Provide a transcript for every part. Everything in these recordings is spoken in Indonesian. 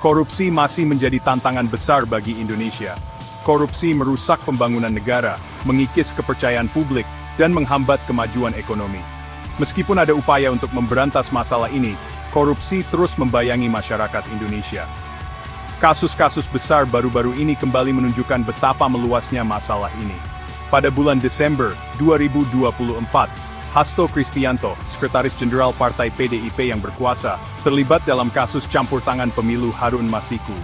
Korupsi masih menjadi tantangan besar bagi Indonesia. Korupsi merusak pembangunan negara, mengikis kepercayaan publik, dan menghambat kemajuan ekonomi. Meskipun ada upaya untuk memberantas masalah ini, korupsi terus membayangi masyarakat Indonesia. Kasus-kasus besar baru-baru ini kembali menunjukkan betapa meluasnya masalah ini. Pada bulan Desember 2024, Hasto Kristianto, Sekretaris Jenderal Partai PDIP yang berkuasa, terlibat dalam kasus campur tangan pemilu Harun Masiku.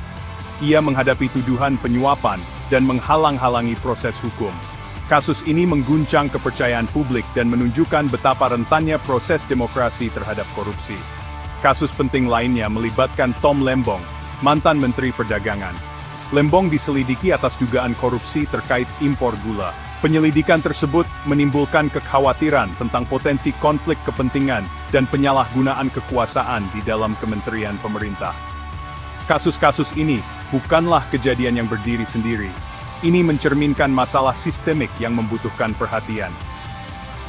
Ia menghadapi tuduhan penyuapan dan menghalang-halangi proses hukum. Kasus ini mengguncang kepercayaan publik dan menunjukkan betapa rentannya proses demokrasi terhadap korupsi. Kasus penting lainnya melibatkan Tom Lembong, mantan Menteri Perdagangan. Lembong diselidiki atas dugaan korupsi terkait impor gula. Penyelidikan tersebut menimbulkan kekhawatiran tentang potensi konflik kepentingan dan penyalahgunaan kekuasaan di dalam kementerian pemerintah. Kasus-kasus ini bukanlah kejadian yang berdiri sendiri. Ini mencerminkan masalah sistemik yang membutuhkan perhatian.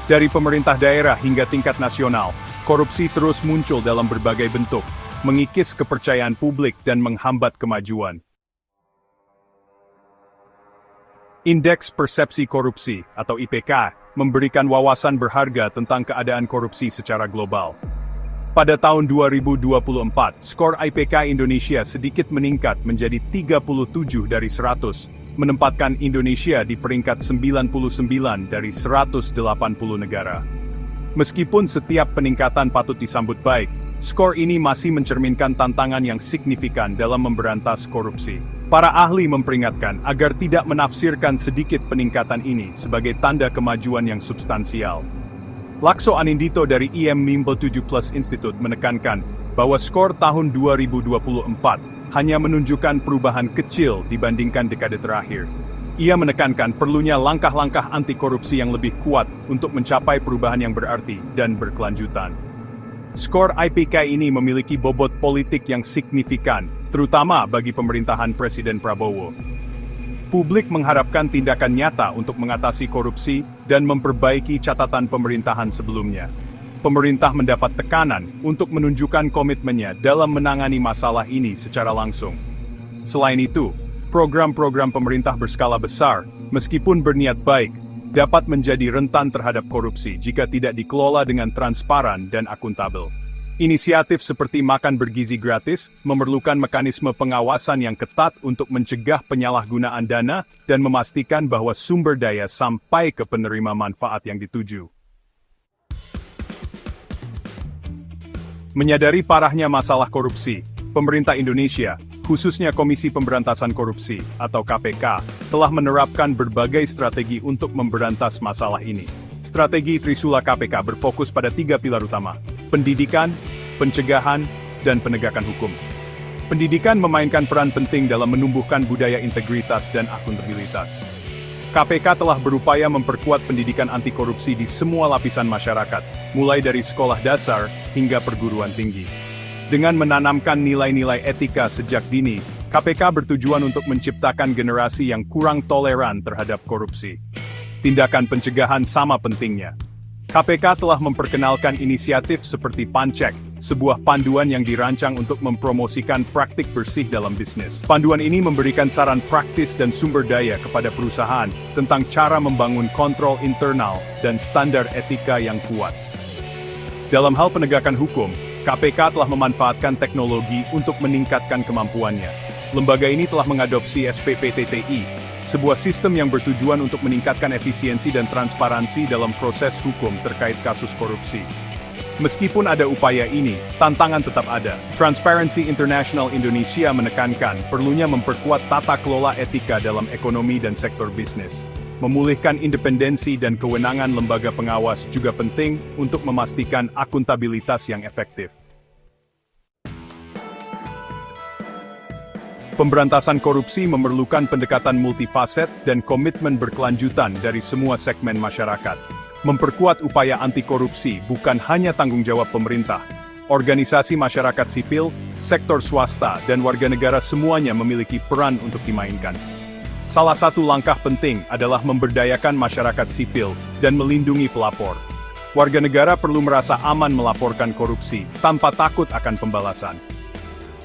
Dari pemerintah daerah hingga tingkat nasional, korupsi terus muncul dalam berbagai bentuk, mengikis kepercayaan publik dan menghambat kemajuan. Indeks Persepsi Korupsi, atau IPK, memberikan wawasan berharga tentang keadaan korupsi secara global. Pada tahun 2024, skor IPK Indonesia sedikit meningkat menjadi 37 dari 100, menempatkan Indonesia di peringkat 99 dari 180 negara. Meskipun setiap peningkatan patut disambut baik, skor ini masih mencerminkan tantangan yang signifikan dalam memberantas korupsi. Para ahli memperingatkan agar tidak menafsirkan sedikit peningkatan ini sebagai tanda kemajuan yang substansial. Lakso Anindito dari IM Mimbo 7 Plus Institute menekankan bahwa skor tahun 2024 hanya menunjukkan perubahan kecil dibandingkan dekade terakhir. Ia menekankan perlunya langkah-langkah anti korupsi yang lebih kuat untuk mencapai perubahan yang berarti dan berkelanjutan. Skor IPK ini memiliki bobot politik yang signifikan, terutama bagi pemerintahan Presiden Prabowo. Publik mengharapkan tindakan nyata untuk mengatasi korupsi dan memperbaiki catatan pemerintahan sebelumnya. Pemerintah mendapat tekanan untuk menunjukkan komitmennya dalam menangani masalah ini secara langsung. Selain itu, program-program pemerintah berskala besar, meskipun berniat baik, dapat menjadi rentan terhadap korupsi jika tidak dikelola dengan transparan dan akuntabel. Inisiatif seperti makan bergizi gratis memerlukan mekanisme pengawasan yang ketat untuk mencegah penyalahgunaan dana dan memastikan bahwa sumber daya sampai ke penerima manfaat yang dituju. Menyadari parahnya masalah korupsi, pemerintah Indonesia, khususnya Komisi Pemberantasan Korupsi atau KPK, telah menerapkan berbagai strategi untuk memberantas masalah ini. Strategi Trisula KPK berfokus pada 3 pilar utama: pendidikan, pencegahan, dan penegakan hukum. Pendidikan memainkan peran penting dalam menumbuhkan budaya integritas dan akuntabilitas. KPK telah berupaya memperkuat pendidikan anti korupsi di semua lapisan masyarakat, mulai dari sekolah dasar hingga perguruan tinggi. Dengan menanamkan nilai-nilai etika sejak dini, KPK bertujuan untuk menciptakan generasi yang kurang toleran terhadap korupsi. Tindakan pencegahan sama pentingnya. KPK telah memperkenalkan inisiatif seperti Pancek, sebuah panduan yang dirancang untuk mempromosikan praktik bersih dalam bisnis. Panduan ini memberikan saran praktis dan sumber daya kepada perusahaan tentang cara membangun kontrol internal dan standar etika yang kuat. Dalam hal penegakan hukum, KPK telah memanfaatkan teknologi untuk meningkatkan kemampuannya. Lembaga ini telah mengadopsi SPPTTI, sebuah sistem yang bertujuan untuk meningkatkan efisiensi dan transparansi dalam proses hukum terkait kasus korupsi. Meskipun ada upaya ini, tantangan tetap ada. Transparency International Indonesia menekankan perlunya memperkuat tata kelola etika dalam ekonomi dan sektor bisnis. Memulihkan independensi dan kewenangan lembaga pengawas juga penting untuk memastikan akuntabilitas yang efektif. Pemberantasan korupsi memerlukan pendekatan multifaset dan komitmen berkelanjutan dari semua segmen masyarakat. Memperkuat upaya anti korupsi bukan hanya tanggung jawab pemerintah. Organisasi masyarakat sipil, sektor swasta, dan warga negara semuanya memiliki peran untuk dimainkan. Salah satu langkah penting adalah memberdayakan masyarakat sipil dan melindungi pelapor. Warga negara perlu merasa aman melaporkan korupsi tanpa takut akan pembalasan.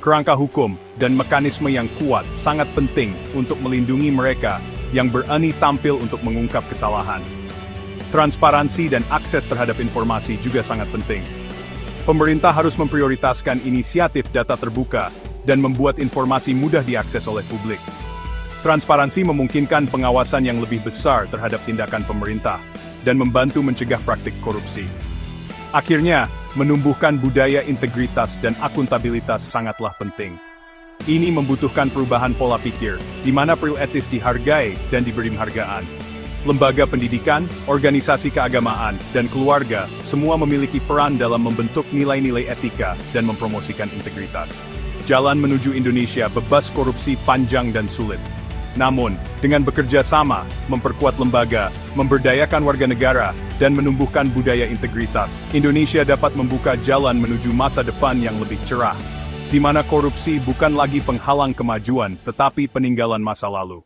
Kerangka hukum dan mekanisme yang kuat sangat penting untuk melindungi mereka yang berani tampil untuk mengungkap kesalahan. Transparansi dan akses terhadap informasi juga sangat penting. Pemerintah harus memprioritaskan inisiatif data terbuka dan membuat informasi mudah diakses oleh publik. Transparansi memungkinkan pengawasan yang lebih besar terhadap tindakan pemerintah dan membantu mencegah praktik korupsi. Akhirnya, menumbuhkan budaya integritas dan akuntabilitas sangatlah penting. Ini membutuhkan perubahan pola pikir, di mana perilaku etis dihargai dan diberi penghargaan. Lembaga pendidikan, organisasi keagamaan, dan keluarga semua memiliki peran dalam membentuk nilai-nilai etika dan mempromosikan integritas. Jalan menuju Indonesia bebas korupsi panjang dan sulit. Namun, dengan bekerja sama, memperkuat lembaga, memberdayakan warga negara, dan menumbuhkan budaya integritas, Indonesia dapat membuka jalan menuju masa depan yang lebih cerah, di mana korupsi bukan lagi penghalang kemajuan, tetapi peninggalan masa lalu.